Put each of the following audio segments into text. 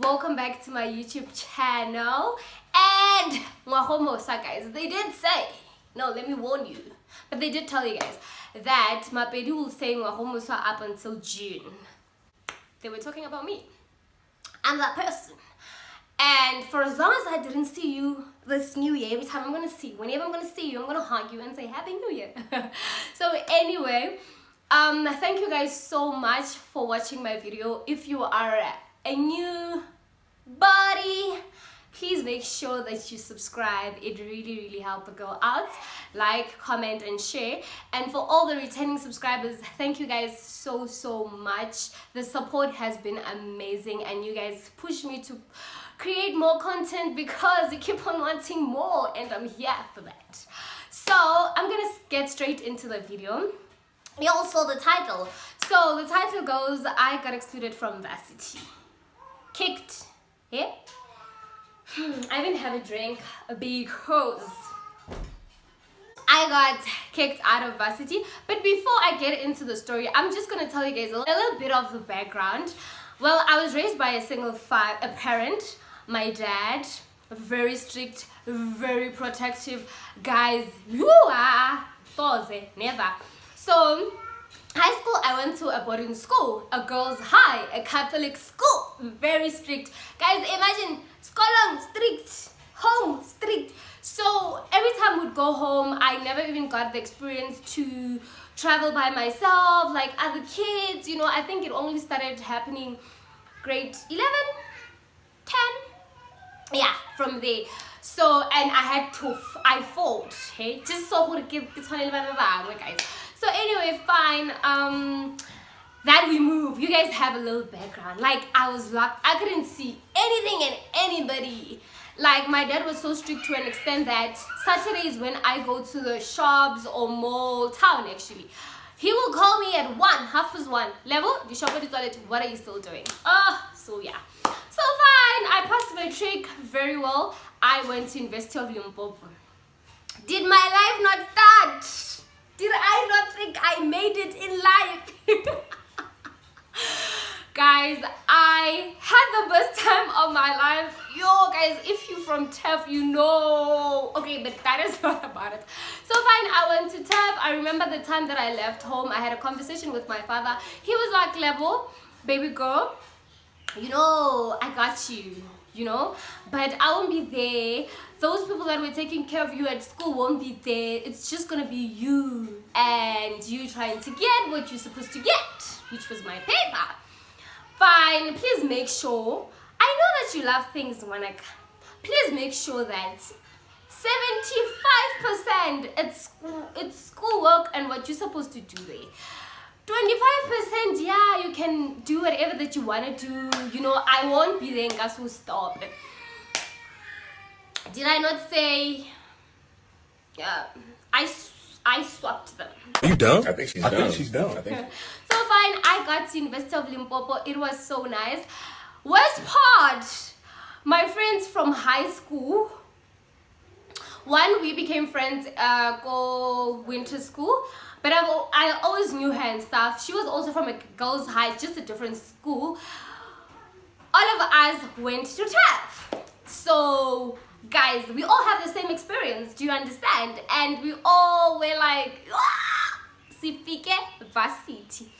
welcome back to my YouTube channel. And guys, they did say, no, let me warn you, but they did tell you guys that my baby will stay up until June. They were talking about me. I'm that person. And for as long as I didn't see you this new year, every time whenever I'm gonna see you, I'm gonna hug you and say Happy New Year. So anyway, thank you guys so much for watching my video. If you are a new body, please make sure that you subscribe. It really helps the girl out. Like, comment and share. And for all the returning subscribers, thank you guys so much. The support has been amazing and you guys push me to create more content because you keep on wanting more and I'm here for that. So I'm gonna get straight into the video. You all saw the title. So the title goes, I got excluded from varsity. Kicked. Yeah? I didn't have a drink because I got kicked out of varsity. But before I get into the story, I'm just gonna tell you guys a little bit of the background. Well, I was raised by a parent. My dad, very strict, very protective. Guys, you are never. So high school, I went to a boarding school, a girls' high, a Catholic school, very strict. Guys, imagine, school strict, home strict. So every time we'd go home, I never even got the experience to travel by myself like other kids. You know, I think it only started happening grade 11, 10. Yeah, from there. So, and I fought, hey, just so who to give this one guys. So anyway, fine. That we move. You guys have a little background. Like, I was locked. I couldn't see anything and anybody. Like, my dad was so strict to an extent that Saturdays when I go to the shops or mall, town actually, he will call me at 1:30. Level, the shop at the toilet, what are you still doing? So yeah. So fine, I passed my trick very well. I went to University of Limpopo. Did my life not start? Did I not think I made it in life? Guys, I had the best time of my life. Yo, guys, if you're from TEF, you know. Okay, but that is not about it. So fine, I went to TEF. I remember the time that I left home, I had a conversation with my father. He was like, Lebo, baby girl, you know, I got you, you know, but I won't be there. Those people that were taking care of you at school won't be there. It's just gonna be you and you trying to get what you're supposed to get, which was my paper. Fine, please make sure, I know that you love things, Monica. Please make sure that 75% it's schoolwork and what you're supposed to do there. 25%, yeah, you can do whatever that you want to do. You know, I won't be there, guys will stop. Did I not say? Yeah, I swapped them. Are you dumb? I think she's dumb. So fine, I got to University of Limpopo. It was so nice. Worst part, my friends from high school. One, we became friends go winter school, but I always knew her and stuff. She was also from a girls' high, just a different school. All of us went to TEF. So guys, we all have the same experience, do you understand? And we all were like, Sifike varsity.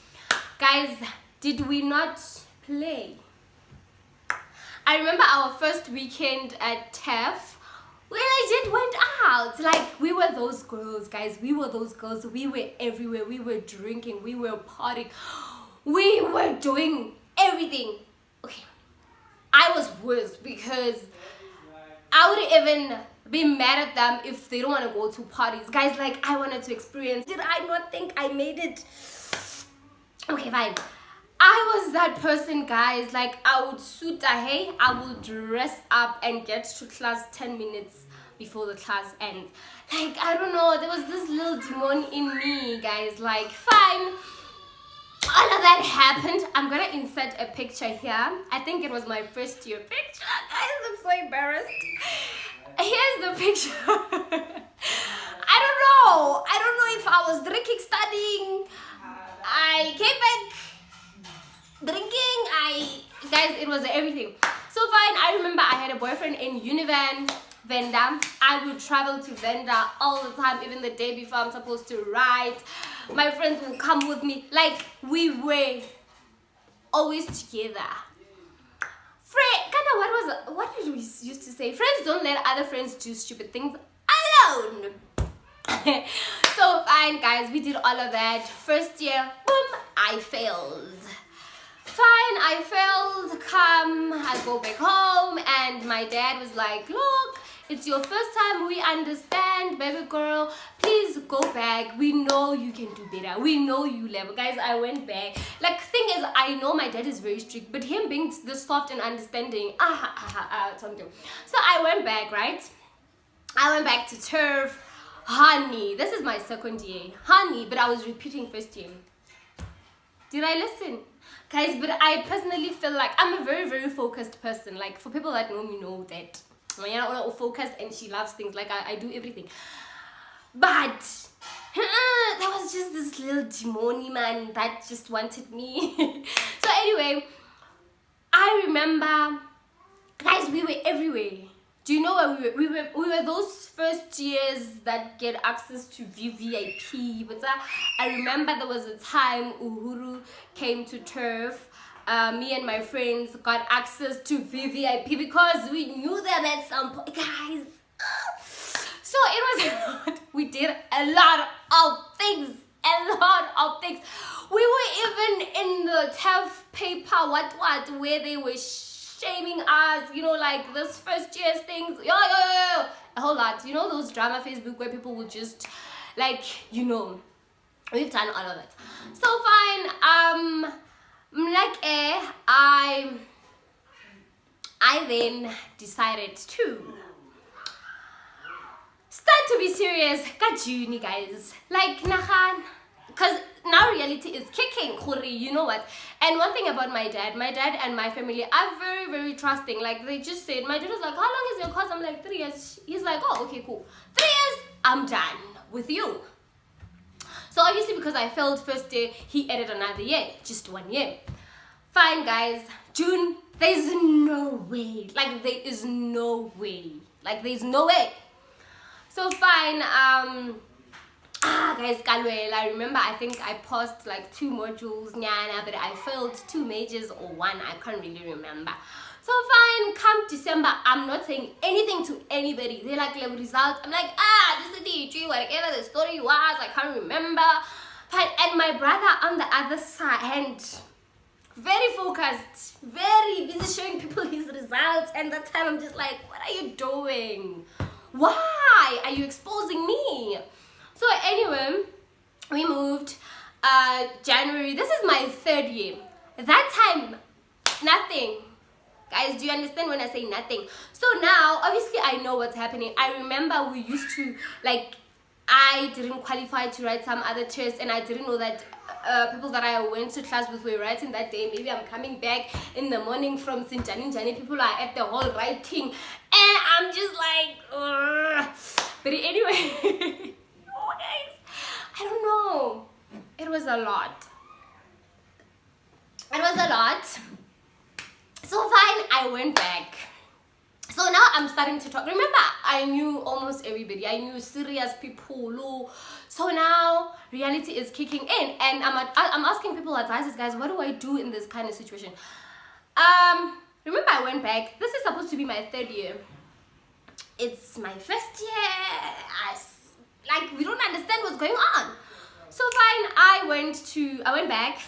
Guys, did we not play? I remember our first weekend at TEF. We legit went out. Like, we were those girls, guys. We were those girls. We were everywhere. We were drinking. We were partying. We were doing everything. Okay. I was worse because I would even be mad at them if they don't want to go to parties. Guys, like, I wanted to experience. Did I not think I made it? Okay, fine. I was that person, guys. Like, I would suit a hey, I would dress up and get to class 10 minutes before the class ends. Like, I don't know, there was this little demon in me, guys. Like, fine, all of that happened. I'm gonna insert a picture here. I think it was my first year picture, guys. I'm so embarrassed. Here's the picture. I don't know if I was drinking, studying. I came back drinking. Guys, it was everything. So fine, I remember I had a boyfriend in Univan, Venda. I would travel to Venda all the time, even the day before I'm supposed to write. My friends will come with me. Like, we were always together. What did we used to say? Friends don't let other friends do stupid things alone. So fine, guys, we did all of that. First year, boom, I failed. Fine, I failed. I go back home, and my dad was like, look, it's your first time, we understand, baby girl, please go back. We know you can do better. We know you level. Guys, I went back. Like, thing is, I know my dad is very strict, but him being this soft and understanding, so I went back, right? I went back to turf. Honey, this is my second year. Honey, but I was repeating first year. Did I listen? Guys, but I personally feel like I'm a very, very focused person. Like, for people that know me know that I'm focused and she loves things. Like, I do everything. But that was just this little demoni man that just wanted me. So anyway, I remember, guys, we were everywhere. Do you know where we were those first years that get access to VVIP. But I remember there was a time Uhuru came to turf. Me and my friends got access to VVIP because we knew them at some point, guys. So it was we did a lot of things. We were even in the TEF paper, where they were shaming us, you know, like this first year's things, a whole lot, you know, those drama Facebook where people would just, like, you know, we've done all of it. So fine, I then decided to start to be serious ka June, guys. Like, because now reality is kicking, you know what? And one thing about my dad and my family are very, very trusting. Like, they just said, my dad was like, how long is your course? I'm like, 3 years. He's like, oh, okay, cool. 3 years, I'm done with you. So obviously, because I failed first day, he added another year, just 1 year. Fine, guys. June, there's no way. Like, there is no way. Like, there's no way. So fine, guys, I remember I think I passed like 2 modules, but I failed 2 majors or 1, I can't really remember. So fine, come December, I'm not saying anything to anybody. They're like, level results. I'm like, this is the DG, whatever the story was, I can't remember. Fine, and my brother on the other side, very focused, very busy showing people his results, and that time I'm just like, what are you doing? Why are you exposing me? So anyway, we moved January. This is my 3rd year. That time, nothing. Guys, do you understand when I say nothing? So now, obviously, I know what's happening. I remember we used to, like, I didn't qualify to write some other tests, and I didn't know that people that I went to class with were writing that day. Maybe I'm coming back in the morning from Sinjani. People are at the hall writing, and I'm just like, ugh. But anyway, oh guys, I don't know. It was a lot. So fine, I went back. So now I'm starting to talk. Remember, I knew almost everybody. I knew serious people. So now reality is kicking in, and I'm asking people advices, guys. What do I do in this kind of situation? Remember, I went back. This is supposed to be my 3rd year. It's my 1st year. We don't understand what's going on. So fine, I went back.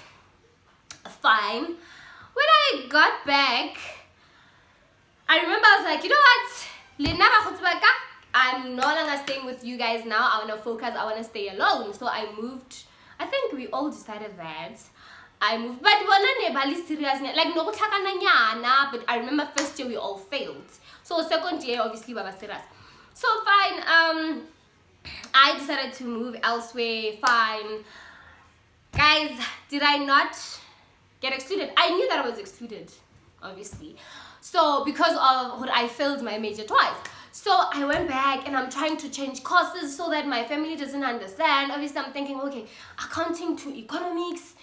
Fine. When I got back, I remember I was like, you know what? I'm no longer staying with you guys now. I want to focus. I want to stay alone. So I moved. I think we all decided that. I moved. But serious. Like, no, but I remember 1st year we all failed. So 2nd year, obviously, we were serious. So fine. I decided to move elsewhere. Fine. Guys, did I not get excluded? I knew that I was excluded, obviously. So because of what I failed my major twice. So I went back and I'm trying to change courses so that my family doesn't understand. Obviously, I'm thinking, okay, accounting to economics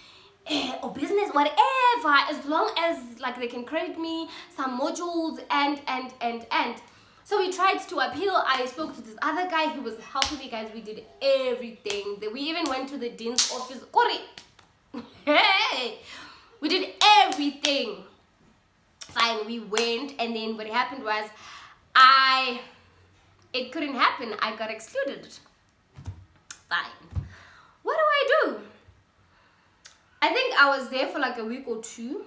or business, whatever, as long as like they can credit me some modules and so we tried to appeal. I spoke to this other guy who was helping me, guys. We did everything. We even went to the dean's office. Hey, we did everything. Fine, we went, and then what happened was it couldn't happen. I got excluded. Fine. What do? I think I was there for like a week or two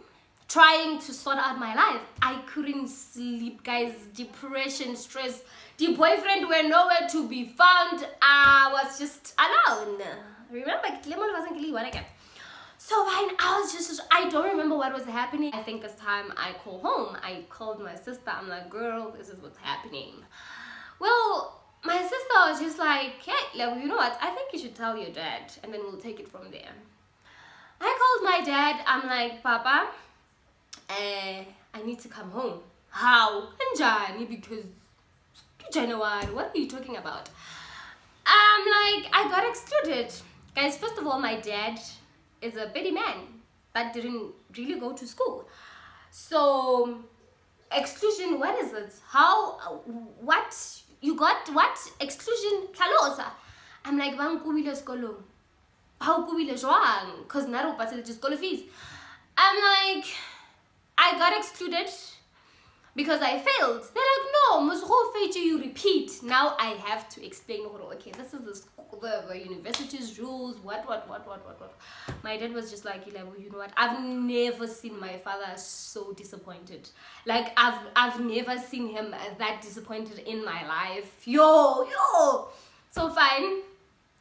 trying to sort out my life. I couldn't sleep, guys. Depression, stress. The boyfriend were nowhere to be found. I was just alone. Remember, so fine, I don't remember what was happening. I think this time I call home. I called my sister. I'm like, girl, this is what's happening. Well, my sister was just like, hey, like, you know what? I think you should tell your dad, and then we'll take it from there. I called my dad. I'm like, Papa, I need to come home. How? Anjani, because what are you talking about? I'm like, I got excluded. Guys, first of all, my dad is a petty man that didn't really go to school. So, exclusion, what is it? How? What? You got what? Exclusion? Kalosa. I'm like, bang kubile skolong. How kubile jwang? Because naro patele just school fees. I'm like, I got excluded because I failed. They're like, no, Musro feature you repeat. Now I have to explain, okay, this is the school, the university's rules, what. My dad was just like, you know what? I've never seen my father so disappointed. Like, I've never seen him that disappointed in my life. Yo. So fine.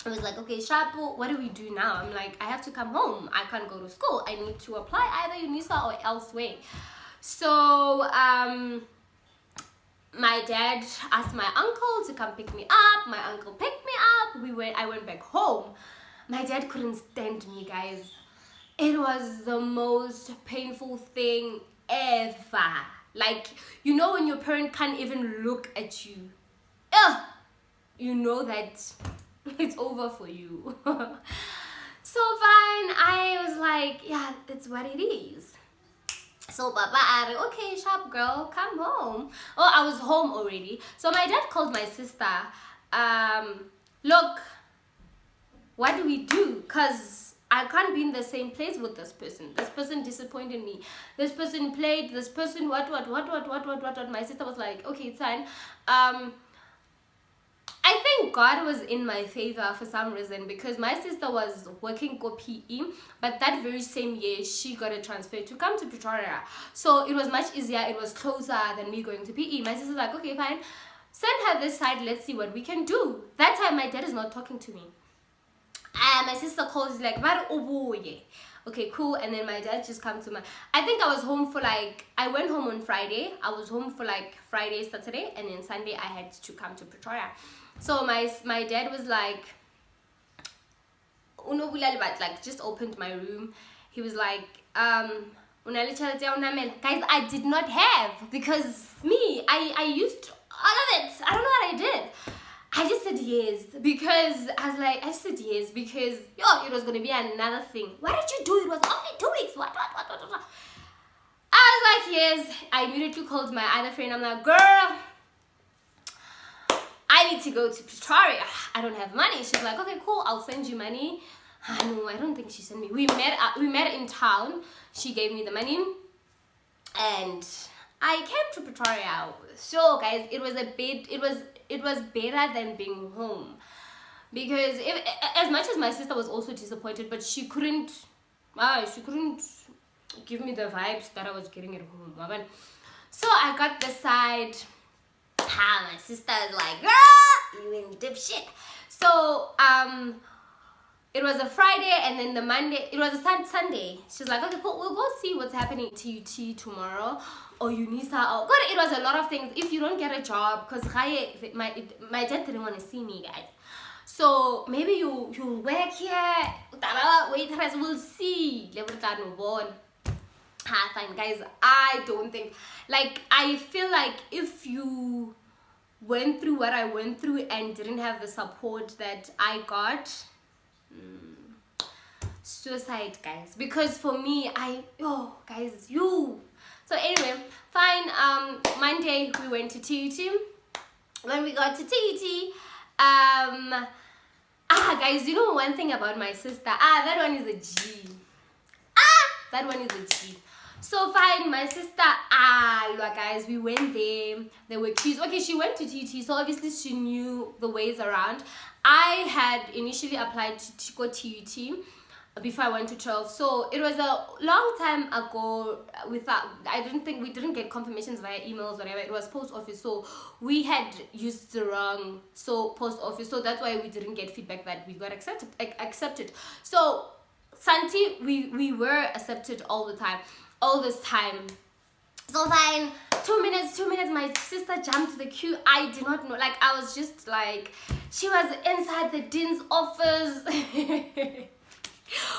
I was like, okay, Shapo, what do we do now? I'm like, I have to come home. I can't go to school. I need to apply either UNISA or elsewhere. So, my dad asked my uncle to come pick me up. My uncle picked me up. I went back home. My dad couldn't stand me, guys. It was the most painful thing ever. Like, you know when your parent can't even look at you. You know that it's over for you. So fine, I was like, yeah, that's what it is. So Baba Ari, okay, sharp girl, come home. Oh, I was home already. So my dad called my sister. Look, what do we do? Because I can't be in the same place with this person. This person disappointed me. This person played. This person what. My sister was like, okay, it's fine. I think God was in my favor for some reason, because my sister was working for PE, but that very same year she got a transfer to come to Pretoria. So it was much easier, it was closer than me going to PE. My sister's like, okay, fine, send her this side, let's see what we can do. That time my dad is not talking to me. And my sister calls like, okay, cool. And then my dad just come to my, I think I was home for like, I went home on Friday. I was home for like Friday, Saturday, and then Sunday I had to come to Pretoria. So my dad was like, like just opened my room. He was like, guys, I did not have, because me, I used all of it. I don't know what I did. I just said yes, because I just said yes because it was gonna be another thing. Why did you do it? It was only 2 weeks. What? I was like, yes. I immediately called my other friend. I'm like, girl, I need to go to Pretoria. I don't have money. She's like, okay, cool. I'll send you money. No, I don't think she sent me. We met in town. She gave me the money, and I came to Pretoria. So, guys, it was better than being home, because as much as my sister was also disappointed, but she couldn't give me the vibes that I was getting at home. So I got the side. My sister is like, girl, you in dipshit. So it was a Friday, and then the Monday, it was a Sunday. She's like, okay, cool, we'll go see what's happening at TUT tomorrow, or UNISA, or God, it was a lot of things. If you don't get a job, because my dad didn't want to see me, guys. So maybe you'll work here, waitress, we'll see. Fine, guys, I don't think, like, I feel like if you went through what I went through and didn't have the support that I got, suicide, guys, because for me, guys, you. So anyway, fine. Monday we went to TUT. When we got to TUT, guys, you know one thing about my sister? That one is a G. That one is a G. So fine, my sister, guys, we went there. There were queues. Okay, she went to TUT, so obviously she knew the ways around. I had initially applied to go TUT before I went to 12, so it was a long time ago. Without, we didn't get confirmations via emails, whatever. It was post office, so we had used the wrong post office, so that's why we didn't get feedback that we got accepted. So Santi, we were accepted all this time. So fine, 2 minutes, my sister jumped to the queue. I did not know, like, I was just like, she was inside the dean's office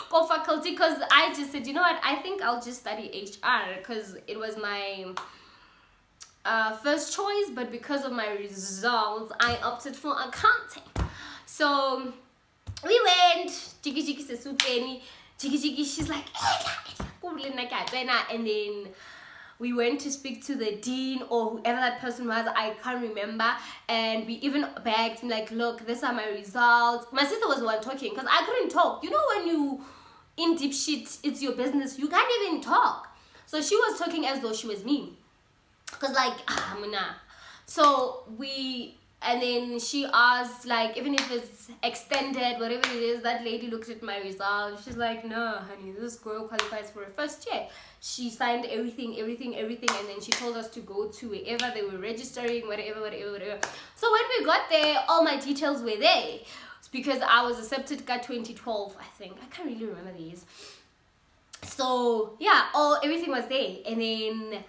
for faculty, because I just said, you know what, I think I'll just study HR, because it was my first choice, but because of my results, I opted for accounting. So we went, jiki sesupeni, jiki, she's like, and then we went to speak to the dean or whoever that person was, I can't remember, and we even begged him, like, look, these are my results. My sister was the one talking, because I couldn't talk. You know, when you in deep shit, it's your business, you can't even talk. So she was talking as though she was me, because like, so and then she asked, like, even if it's extended, whatever it is. That lady looked at my results. She's like, no, honey, this girl qualifies for a first year. She signed everything, and then she told us to go to wherever they were registering, whatever. So when we got there, all my details were there. It's because I was accepted got 2012, I think. I can't really remember these. So yeah, everything was there. And then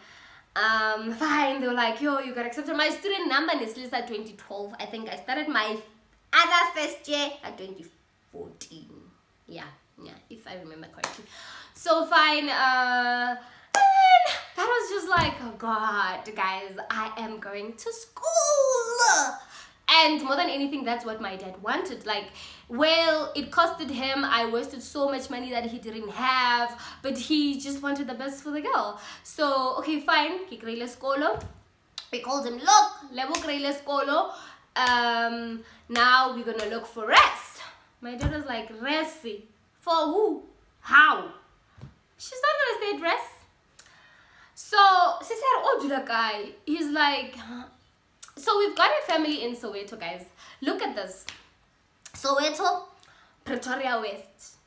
fine, they were like, yo, you got accepted. My student number is listed at 2012. I think I started my other first year at 2014. Yeah, if I remember correctly. So fine, and that was just like, oh god, guys, I am going to school. And more than anything, that's what my dad wanted. Like, well, it costed him. I wasted so much money that he didn't have, but he just wanted the best for the girl. So, okay, fine. We called him, look, Lebogang Raetso. Now we're gonna look for rest. My dad was like, rest? For who? How? She's not gonna stay at rest. So, she said, oh, do that guy. He's like, so we've got a family in Soweto, guys. Look at this. Soweto, Pretoria West.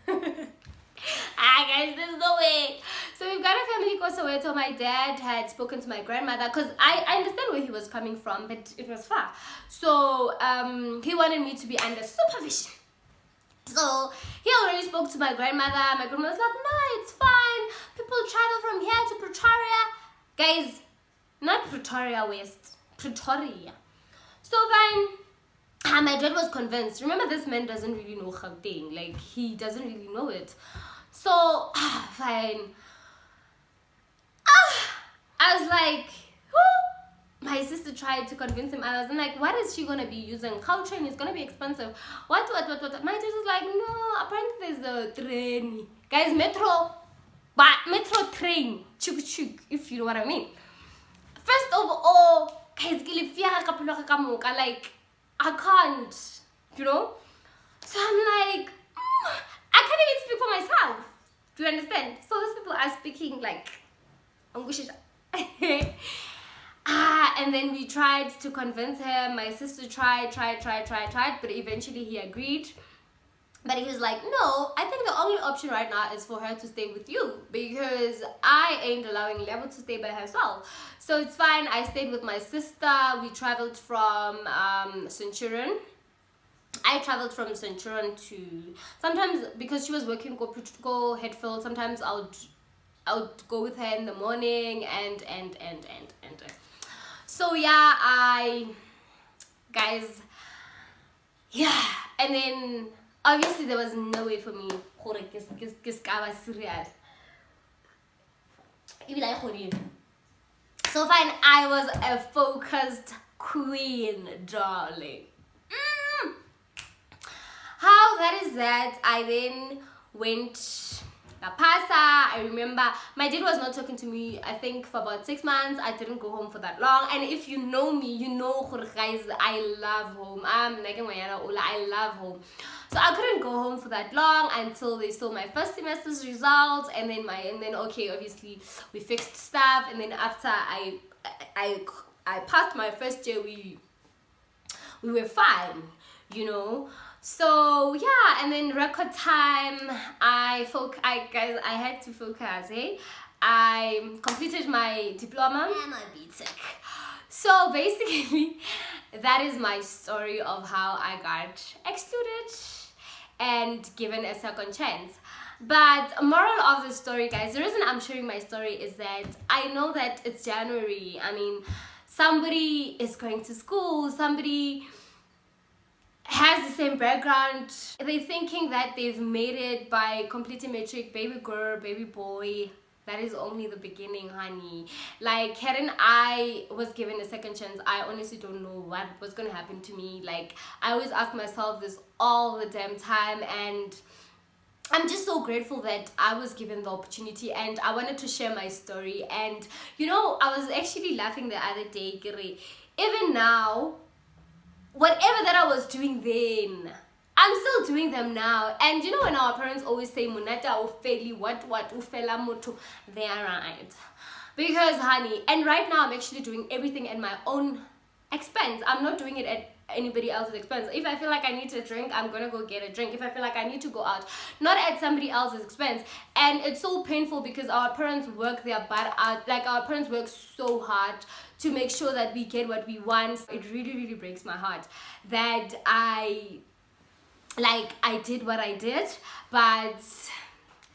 Guys, there's no way. So we've got a family called Soweto. My dad had spoken to my grandmother, because I understand where he was coming from, but it was far. So he wanted me to be under supervision. So he already spoke to my grandmother. My grandmother was like, no, it's fine. People travel from here to Pretoria. Guys, not Pretoria West. Pretoria. So fine. My dad was convinced. Remember, this man doesn't really know Gauteng. Like, he doesn't really know it. So fine. I was like, whoo. My sister tried to convince him. I was like, what is she gonna be using? Gautrain is gonna be expensive. What? My dad was like, no, apparently there's a train. Guys, metro train. Chuk, if you know what I mean. First of all, guys, like, I can't, you know? So I'm like, I can't even speak for myself. Do you understand? So those people are speaking like, and then we tried to convince him. My sister tried, but eventually he agreed. But he was like, no, I think the only option right now is for her to stay with you, because I ain't allowing Lebo to stay by herself. So it's fine. I stayed with my sister. We traveled from Centurion. I traveled from Centurion to, sometimes because she was working go Headfield, sometimes I would go with her in the morning and so yeah, guys, yeah, and then obviously there was no way for me serious. So fine, I was a focused queen, darling. How that is that, I then went Pasa. I remember my dad was not talking to me, I think, for about 6 months. I didn't go home for that long. And if you know me, you know, guys, I love home. I love home. So I couldn't go home for that long until they saw my first semester's results, and then okay, obviously we fixed stuff, and then after I passed my first year, we were fine, you know. So yeah, and then record time, I had to focus. I completed my diploma and my BTech. So basically, that is my story of how I got excluded and given a second chance. But moral of the story, guys, the reason I'm sharing my story is that I know that it's January. I mean, somebody is going to school, somebody has the same background. They're thinking that they've made it by completing matric, baby girl, baby boy. That is only the beginning, honey. Like, hadn't I was given a second chance, I honestly don't know what was gonna happen to me. Like, I always ask myself this all the damn time, and I'm just so grateful that I was given the opportunity, and I wanted to share my story. And you know, I was actually laughing the other day, Kiri. Even now, whatever that I was doing then, I'm still doing them now. And you know, when our parents always say munata ufeli what ufela mutu, they are right. Because honey, and right now I'm actually doing everything at my own expense. I'm not doing it at anybody else's expense. If I feel like I need a drink, I'm gonna go get a drink. If I feel like I need to go out, not at somebody else's expense. And it's so painful because our parents work their butt out. Like, our parents work so hard to make sure that we get what we want. It really, really breaks my heart that I did what I did, but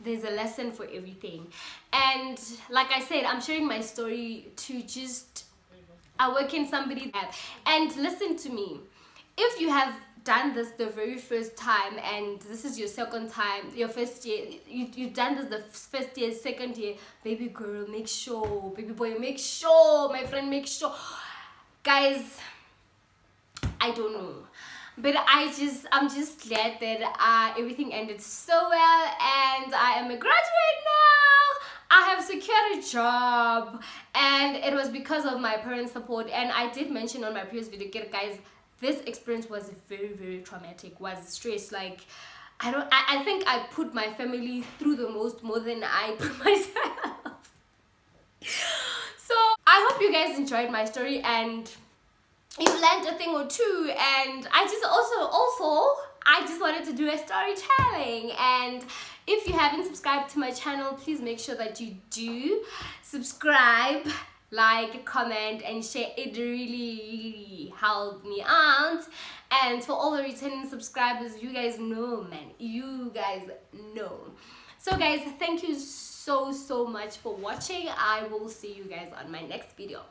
there's a lesson for everything. And like I said, I'm sharing my story to just awaken somebody that. And listen to me, if you have done this the very first time and this is your second time, your first year, you've done this the first year, second year, baby girl, make sure, baby boy, make sure, my friend, make sure. Guys, I don't know, but I'm just glad that everything ended so well, and I am a graduate now. I have secured a job, and it was because of my parents' support. And I did mention on my previous video, guys, this experience was very, very traumatic, was stress. Like, I think I put my family through the most, more than I put myself. So I hope you guys enjoyed my story and you've learned a thing or two. And I just I just wanted to do a storytelling. And if you haven't subscribed to my channel, please make sure that you do subscribe, like, comment, and share. It really, really helped me out. And for all the returning subscribers, you guys know, man, you guys know. So guys, thank you so much for watching. I will see you guys on my next video.